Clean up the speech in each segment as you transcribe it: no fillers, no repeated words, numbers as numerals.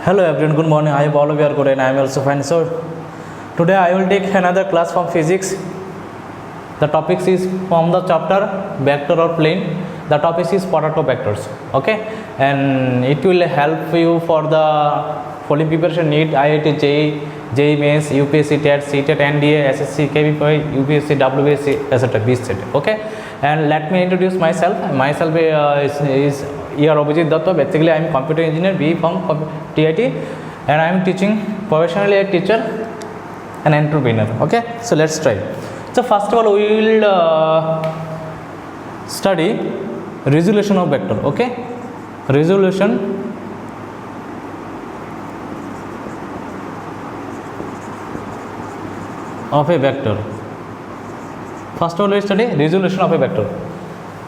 Hello everyone, good morning. I hope all of you are good and I am also fine. So today I will take another class from physics. The topic is from the chapter vector or plane. The topic is potato vectors. Okay, and it will help you for the following preparation need IIT, JEE Mains, UPSC, TET, CTET, NDA, SSC, KVPI, UPSC, WSC, etc. BSET. Okay, and let me introduce myself. Myself is here Abhijit Datta. Basically, I am computer engineer, B from TIT, and I am teaching professionally a teacher and entrepreneur. Okay, so let's try. So first of all, we will study resolution of vector. Okay, resolution of a vector. First of all, we study resolution of a vector.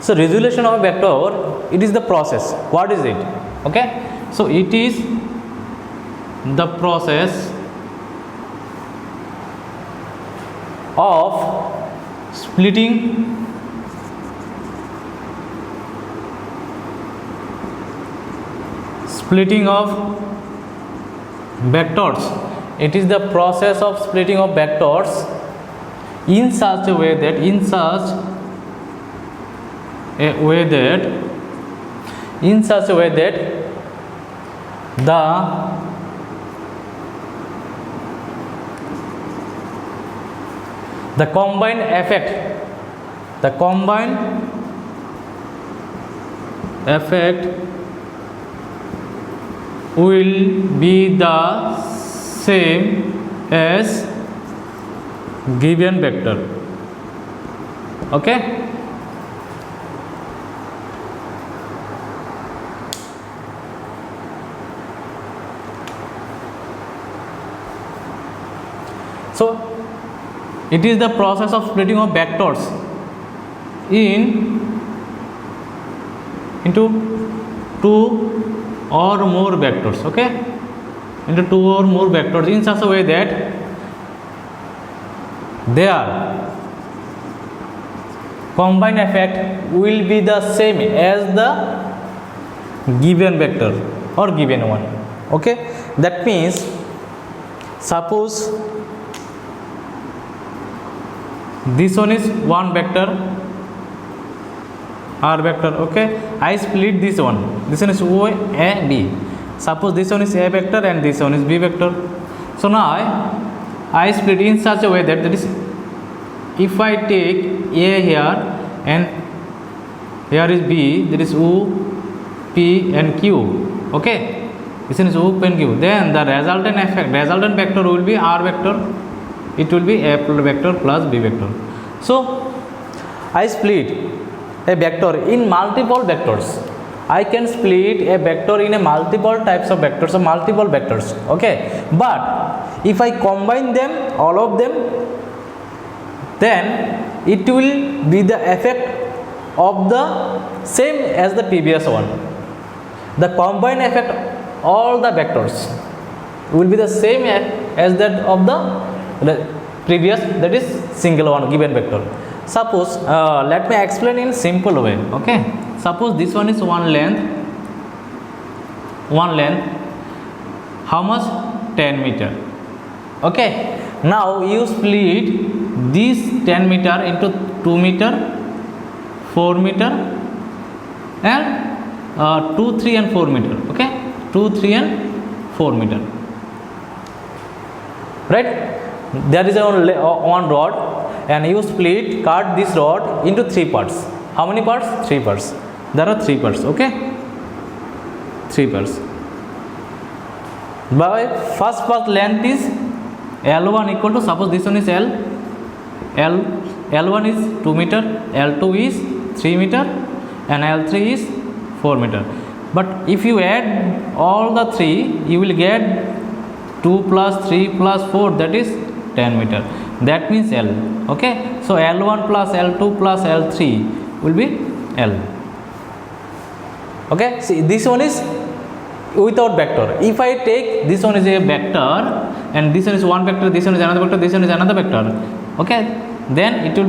So resolution of a vector, it is the process. What is it? Okay, so it is the process of splitting of vectors. It is the process of splitting of vectors in such a way that the combined effect will be the same as given vector. Okay, so it is the process of splitting of vectors into two or more vectors. Okay, into two or more vectors in such a way that their combined effect will be the same as the given vector or given one. Okay, that means suppose this one is one vector, R vector. Okay, I split this one. This one is O, A, B. Suppose this one is A vector and this one is B vector. So now I split in such a way that is, if I take A here and here is B, there is O, P and Q. Okay, this one is O, P and Q. Then the resultant vector will be R vector. It will be A vector plus B vector. So I split a vector in multiple vectors. I can split a vector in a multiple types of vectors, so multiple vectors. Okay, but if I combine them, all of them, then it will be the effect of the same as the previous one. The combined effect all the vectors will be the same as that of the previous, that is single one given vector. Suppose let me explain in simple way. Okay, suppose this one is one length, how much? 10 meter. Okay, now you split this 10 meter into 2 meter, 4 meter and 2, 3 and 4 meter. Okay, 2, 3 and 4 meter, right? There is one rod and you cut this rod into 3 parts. How many parts? 3 parts. There are 3 parts. Okay, 3 parts. By first part length is L1 equal to, suppose this one is L1 is 2 meter, L2 is 3 meter and L3 is 4 meter. But if you add all the 3, you will get 2 plus 3 plus 4, that is 10 meter. That means L. Okay, so L1 plus L2 plus L3 will be L. Okay, see, this one is without vector. If I take this one is a vector and this one is one vector, this one is another vector, this one is another vector. Okay, then it will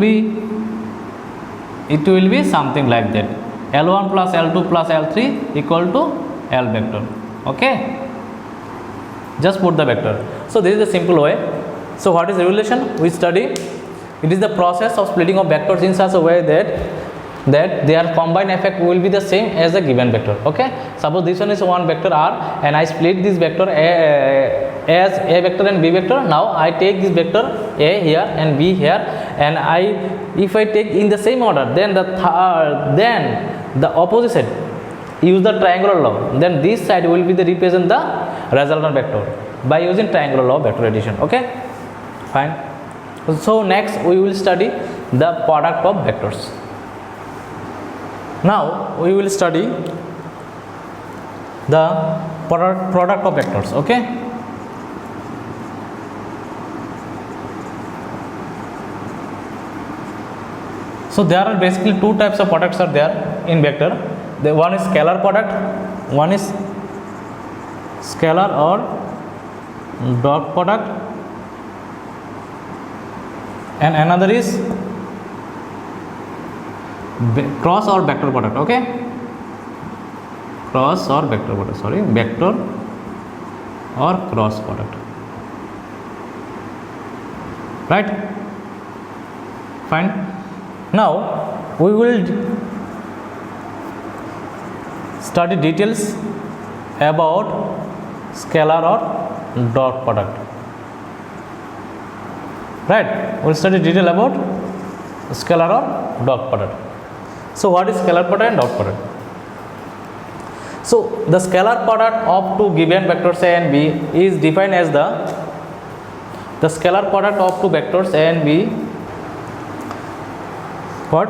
be something like that. L1 plus L2 plus L3 equal to L vector. Okay, just put the vector. So this is the simple way. So what is relation? We study it is the process of splitting of vectors in such a way that their combined effect will be the same as the given vector. Okay, suppose this one is one vector r and I split this vector as a vector and b vector. Now I take this vector a here and b here, and if I take in the same order, then the opposite side, use the triangular law, then this side will be the represent the resultant vector by using triangular law of vector addition. Okay, fine. So next we will study the product of vectors. Now we will study the product of vectors. Okay, so there are basically two types of products are there in vector. The one is scalar product, one is scalar or dot product, and another is cross or vector product. Okay, cross or vector product, sorry, vector or cross product, right? Fine. Now we will study details about scalar or dot product, right? We will study detail about scalar or dot product. So what is scalar product and dot product? So the scalar product of two given vectors a and b is defined as the scalar product of two vectors a and b, what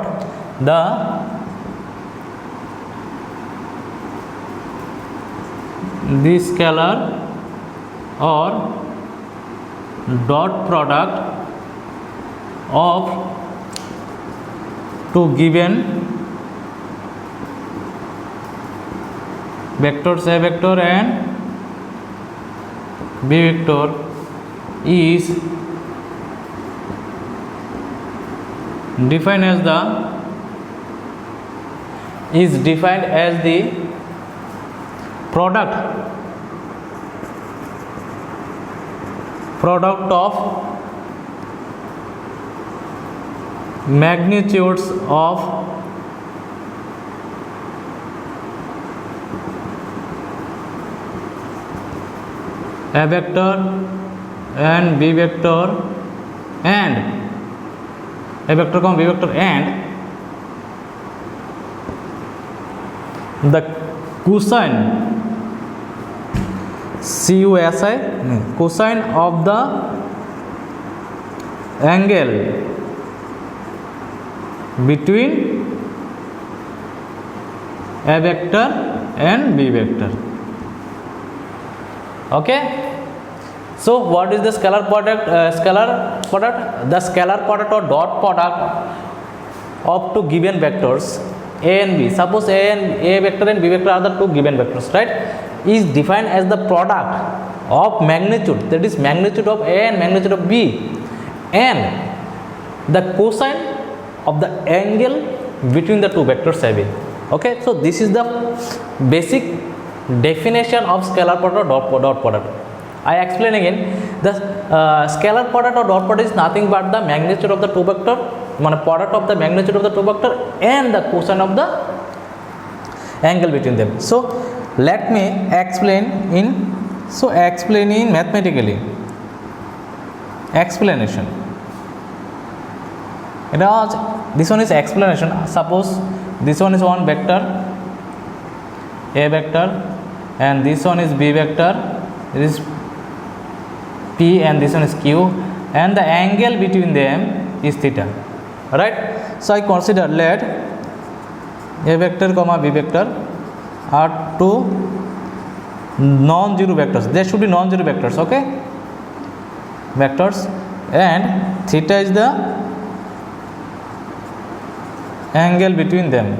the scalar or dot product of two given vectors a vector and b vector is defined as the product of magnitudes of a vector and b vector and a vector comma b vector and the cosine cosine of the angle between a vector and b vector. Okay, so what is the scalar product? The scalar product or dot product of two given vectors a and b. Suppose a vector and b vector are the two given vectors, right? Is defined as the product of magnitude, that is magnitude of a and magnitude of b, and the cosine of the angle between the two vectors a b. Okay, so this is the basic definition of scalar product or dot product. I explain again. The scalar product or dot product is nothing but the magnitude of the two vector, product of the magnitude of the two vector and the cosine of the angle between them. So let me explain in mathematically explanation. This one is explanation. Suppose this one is one vector a vector and this one is b vector, this is p and this one is q, and the angle between them is theta, right? So I consider let a vector comma b vector are two non-zero vectors. There should be non-zero vectors, okay, vectors, and theta is the angle between them,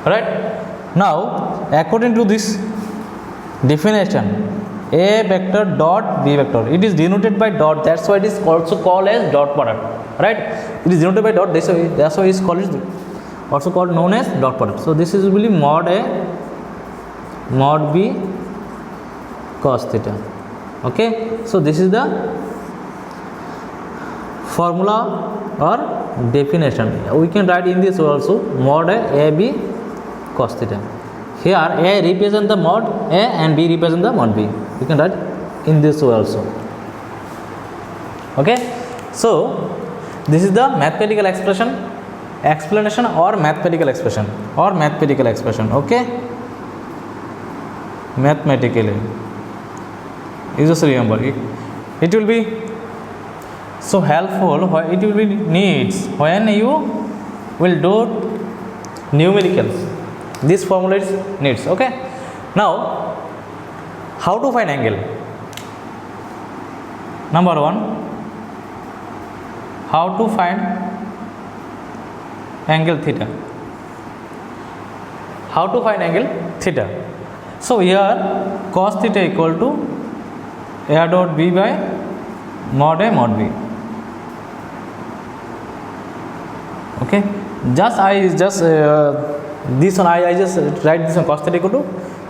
right? Now according to this definition, a vector dot b vector, it is denoted by dot, that's why it is also called as dot product, right? It is denoted by dot, that's why it is called, also called known as dot product. So this is really mod a mod b cos theta. Okay, so this is the formula or definition. We can write in this also, mod a b cos theta. Here a represent the mod a and b represent the mod b. We can write in this way also. Okay, so this is the mathematical expression, explanation or mathematical expression or mathematical expression. Okay, mathematically, you just remember it. It will be so helpful. It will be needs when you will do numericals. This formula is needs. Okay, now how to find angle? Number one, how to find angle theta. How to find angle theta? So here cos theta equal to a dot b by mod a mod b. Okay, this one I just write this one, cos theta equal to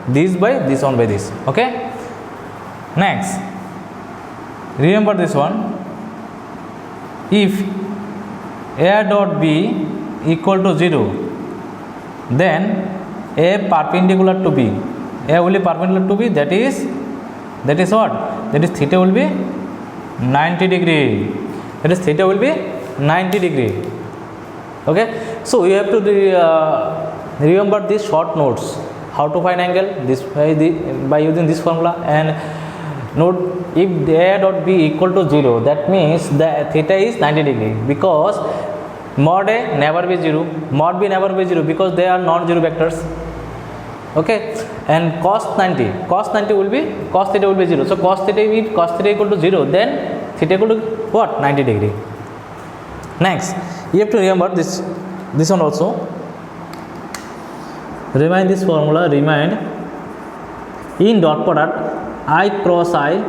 this by this one by this. Okay, next remember this one, if a dot b equal to 0, then a perpendicular to b, a will be perpendicular to b, that is what, that is theta will be 90 degree, that is theta will be 90 degree. Okay, so you have to remember these short notes, how to find angle this by using this formula. And note, if a dot b equal to 0, that means the theta is 90 degree, because mod a never be 0, mod b never be 0, because they are non-zero vectors. Okay, and cos 90 will be, cos theta will be 0. So cos theta equal to 0, then theta equal to what, 90 degree. Next, you have to remember this one also. Remind this formula, remind in dot product I cross I,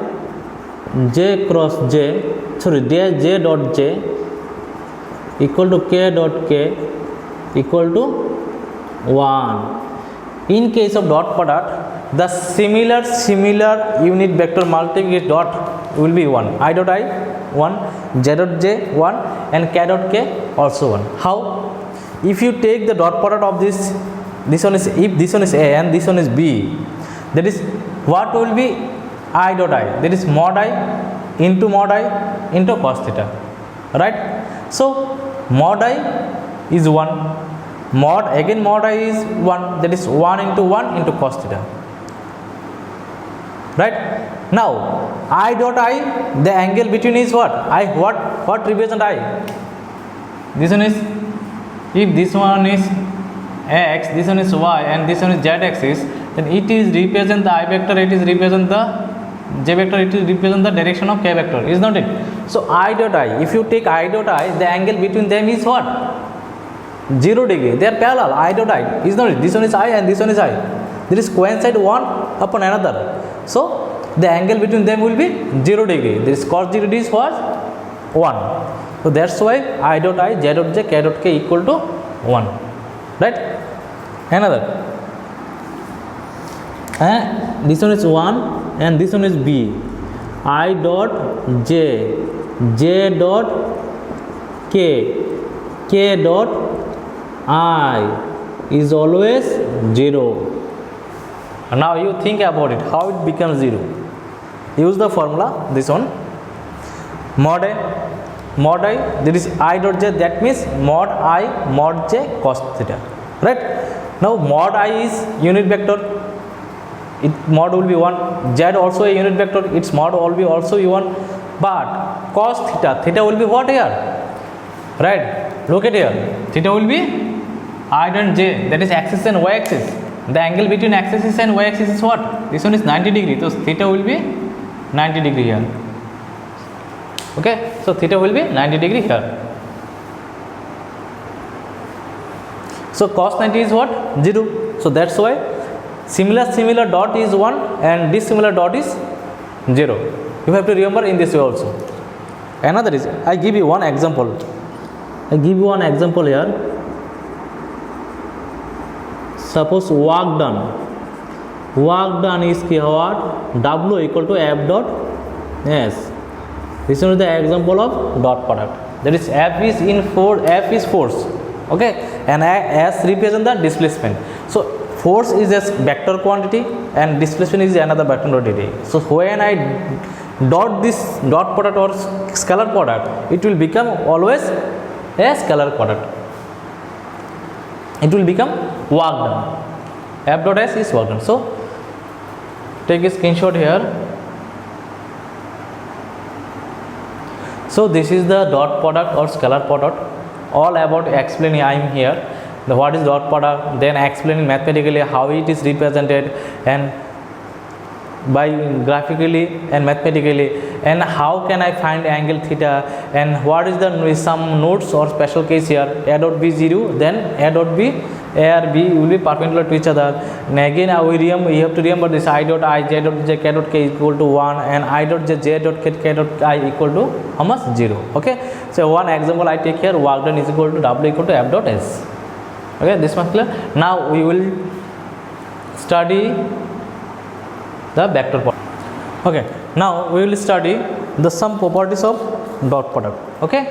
j cross j, j dot j equal to k dot k equal to 1. In case of dot product, the similar unit vector multiplication dot will be 1. I dot I 1, j dot j 1, and k dot k also 1. How? If you take the dot product of this one is, if this one is a and this one is b, that is what will be I dot I, that is mod I into cos theta, right? So mod I is 1, mod I is 1, that is 1 into cos theta, right? Now I dot I, the angle between is what, what represent I? This one is, if this one is x, this one is y, and this one is z axis, then it is represent the I vector, it is represent the j vector, it is represent the direction of k vector, is not it? So I dot I, if you take I dot I, the angle between them is what, 0 degree. They are parallel. I dot I is not it. This one is I and this one is I. There is coincide one upon another. So the angle between them will be 0 degree. There is cos 0 degrees was 1. So that's why I dot I, j dot j, k dot k equal to 1. Right? Another. This one is 1 and this one is b. I dot j, j dot k, k dot I is always 0. Now you think about it, how it becomes 0. Use the formula, this one, mod I, there is I dot j, that means mod I mod j cos theta, right? Now mod I is unit vector, mod will be 1, z also a unit vector, its mod will be also 1, but cos theta will be what here, right? Look at here, theta will be I dot j, that is axis and y axis. The angle between axis and y axis is what? This one is 90 degree. So theta will be 90 degree here. Okay, so theta will be 90 degree here. So cos 90 is what? 0. So that's why similar dot is 1 and dissimilar dot is 0. You have to remember in this way also. Another is, I give you one example. Here. Suppose work done work done is what? W equal to F dot S. This is the example of dot product. That is F is force, okay, and S represent the displacement. So force is a vector quantity and displacement is another vector quantity. So when I dot this dot product or scalar product, it will become always a scalar product. It will become work done. F dot S is work done. So take a screenshot here. So this is the dot product or scalar product. All about explaining I am here. The what is dot product, then explaining mathematically how it is represented and by graphically and mathematically, and how can I find angle theta, and what is the some notes or special case here. A dot B 0, then A dot B, A or B will be perpendicular to each other, and again we have to remember this I dot I, J dot J, K dot K equal to 1, and I dot J, J dot K, K dot I equal to how much? 0. Okay, so one example I take here, work done is equal to W equal to F dot S. Okay, this much clear. Now we will study the vector product. Okay, now we will study the some properties of dot product. Okay,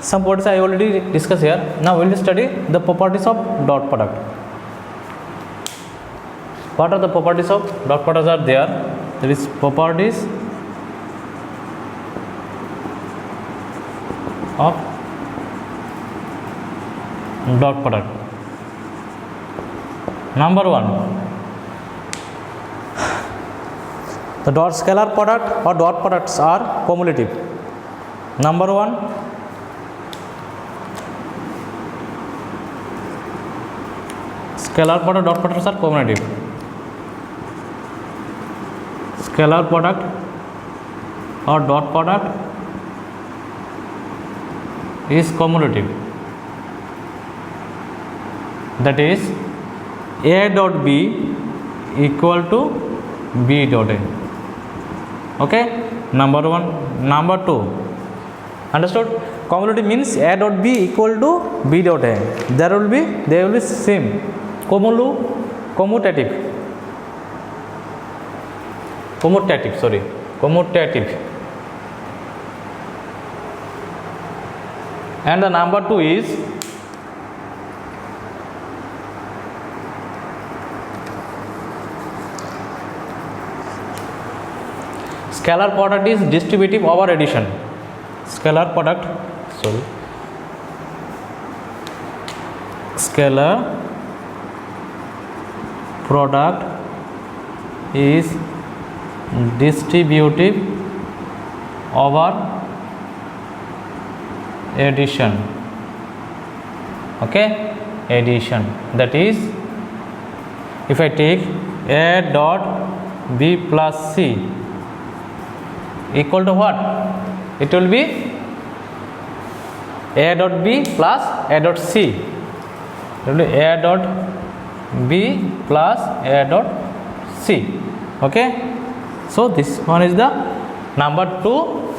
some properties I already discussed here. Now we will study the properties of dot product. What are the properties of dot product are there? There is properties of dot product. Number 1, the dot scalar product or dot products are cumulative. Number 1, scalar product, dot products are cumulative. Scalar product or dot product is cumulative. That is A dot B equal to B dot A. Okay, number 1. Number 2, understood? Cumulative means A dot B equal to B dot A. They will be same. Commutative. And the number 2 is scalar product is distributive over addition. Scalar product is distributive over addition. Okay, addition. That is, if I take A dot B plus C equal to what? It will be A dot B plus A dot C. It will be A dot B plus A dot C. Okay, so this one is the number 2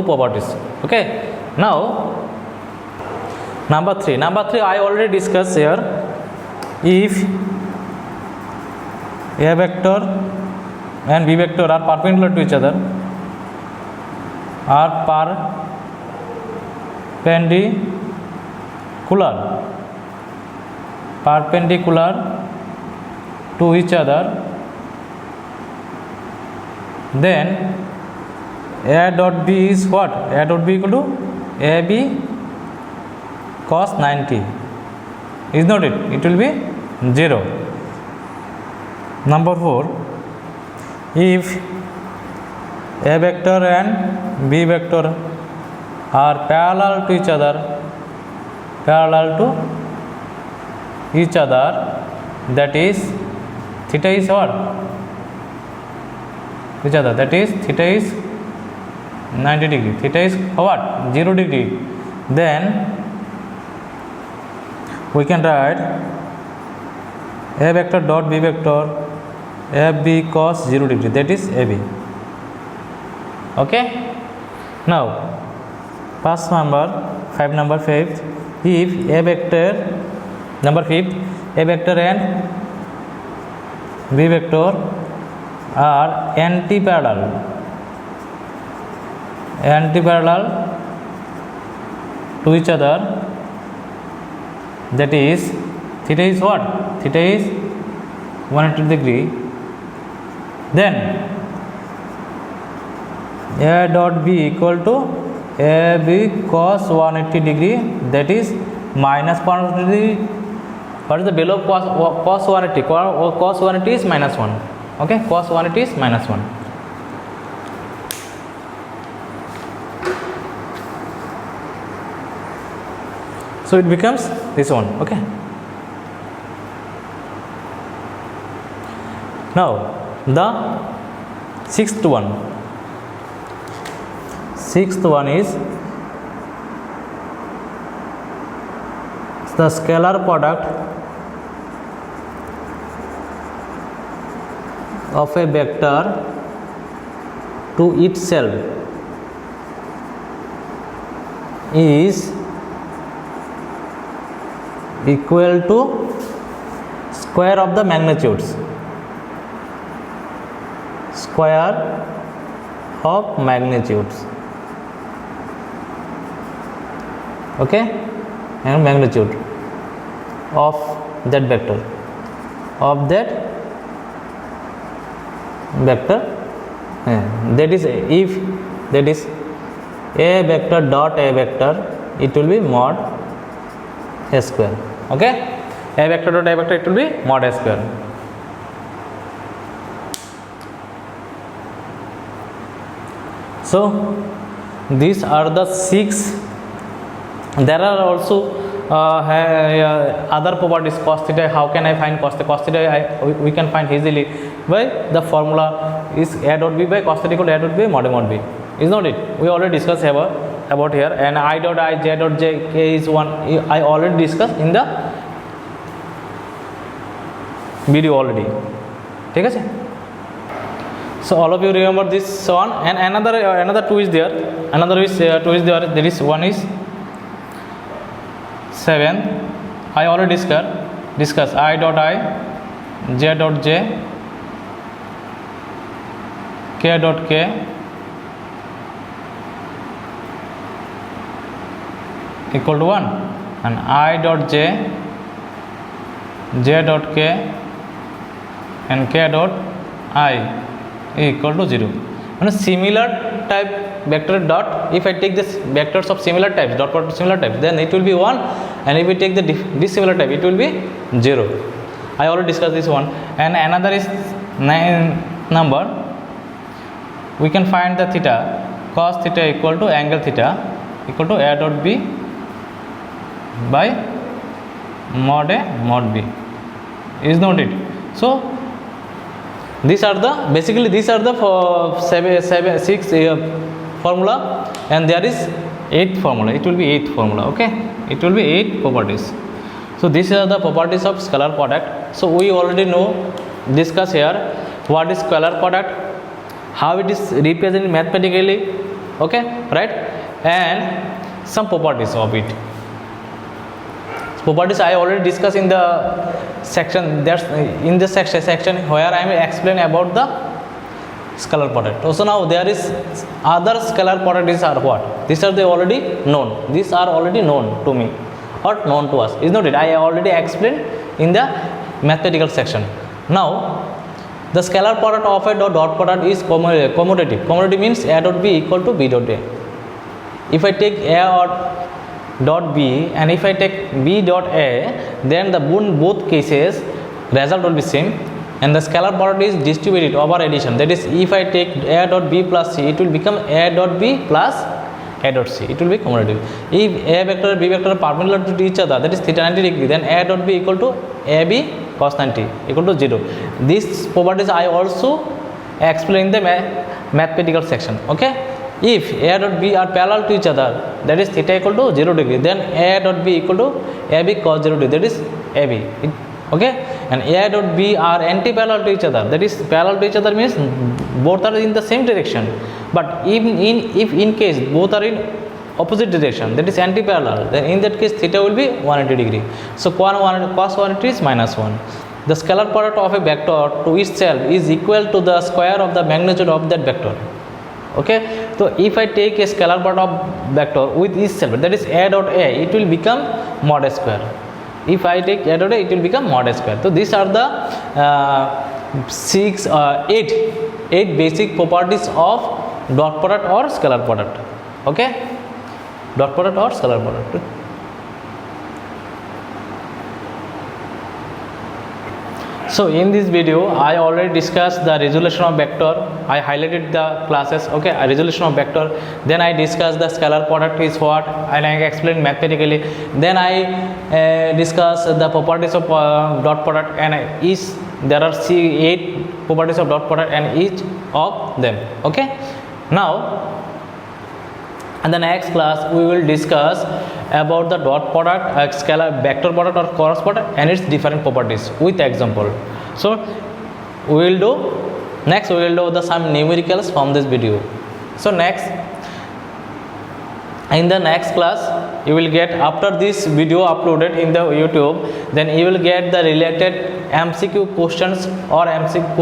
properties. Okay, now number 3 I already discussed here. If A vector and B vector are perpendicular to each other, perpendicular to each other, then A dot B is what? A dot B equal to AB cos 90. Is not it? It will be 0. Number 4, if A vector and B vector are parallel to each other, that is theta is what? Each other, that is theta is 90 degree. Theta is what? 0 degree. Then we can write A vector dot B vector AB cos 0 degree, that is AB. Okay, now first number 5, if A vector, number 5, A vector and B vector are anti-parallel to each other, that is theta is what? Theta is 180 degree. Then A dot B equal to AB cos 180 degree, that is minus 180 degree. What is the value of cos 180? Cos 180 is minus 1. Okay, cos 180 is minus 1. So it becomes this one. Okay. Now the sixth one is the scalar product of a vector to itself is equal to square of the magnitudes. Square of magnitudes. Okay, and magnitude of that vector. That is, if that is a vector dot a vector, it will be mod a square. Okay, a vector dot a vector, it will be mod a square. So these are the 6. There are also other properties. Cos theta, how can I find cos theta? Cos theta we can find easily by the formula is a dot b by cos theta equal to a dot b mod a mod b. Is not it? We already discussed about here. And I dot I, j dot j, k is 1. I already discussed in the video already. ठीक है? So all of you remember this one. And another two is there. There is one is 7. I already discuss I dot I, j dot j, k dot k, equal to 1, and I dot j, j dot k, and k dot I equal to 0. And a similar type vector dot, if I take this vectors of similar types, dot product similar types, then it will be 1, and if we take the dissimilar type, it will be 0. I already discussed this one. And another is 9 number. We can find the theta, cos theta equal to angle theta equal to a dot b by mod a mod b. Is not it? So these are the 6 formula, and there is 8th formula. It will be 8th formula. Okay, it will be 8 properties. So these are the properties of scalar product. So we already discuss here what is scalar product, how it is represented mathematically. Okay, right? And some properties of it. Properties I already discussed in the section. That's in the section where I will explain about the scalar product. So now there is other scalar products are what? These are already known. These are already known to me or known to us. Is not it? I already explained in the mathematical section. Now the scalar product of a dot product is commutative. Commutative means a dot b equal to b dot a. If I take a or dot b and if I take b dot a, then the both cases result will be same, and the scalar product is distributed over addition. That is, if I take a dot b plus c, it will become a dot b plus a dot c. It will be commutative. If a vector and b vector are perpendicular to each other, that is theta 90 degree, then a dot b equal to ab cos 90 equal to 0. These properties I also explain in the mathematical section. Okay. If a dot b are parallel to each other, that is theta equal to 0 degree, then a dot b equal to ab cos 0 degree, that is ab. Okay, and a dot b are anti-parallel to each other, that is parallel to each other means both are in the same direction. But if in case both are in opposite direction, that is anti-parallel, then in that case theta will be 180 degree. So cos 180 is minus 1. the scalar product of a vector to itself is equal to the square of the magnitude of that vector. Okay, so if I take a scalar product of vector with itself, that is a dot a, it will become mod square. If I take a dot a, it will become mod square. So these are the eight basic properties of dot product or scalar product. Okay, dot product or scalar product. So in this video I already discussed the resolution of vector. I highlighted the classes. Okay, resolution of vector, then I discussed the scalar product is what, and I explained mathematically. Then I discussed the properties of dot product, and there are 8 properties of dot product and each of them. Okay, now in the next class we will discuss about the dot product, scalar vector product or cross product and its different properties with example. So we will do the some numericals from this video. So in the next class you will get, after this video uploaded in the YouTube, then you will get the related MCQ questions or MCQ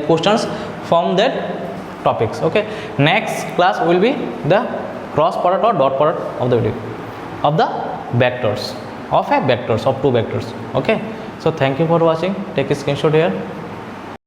questions from that topics. Okay, next class will be the cross product or dot product of the video of the vectors of two vectors. Okay, so thank you for watching. Take a screenshot here.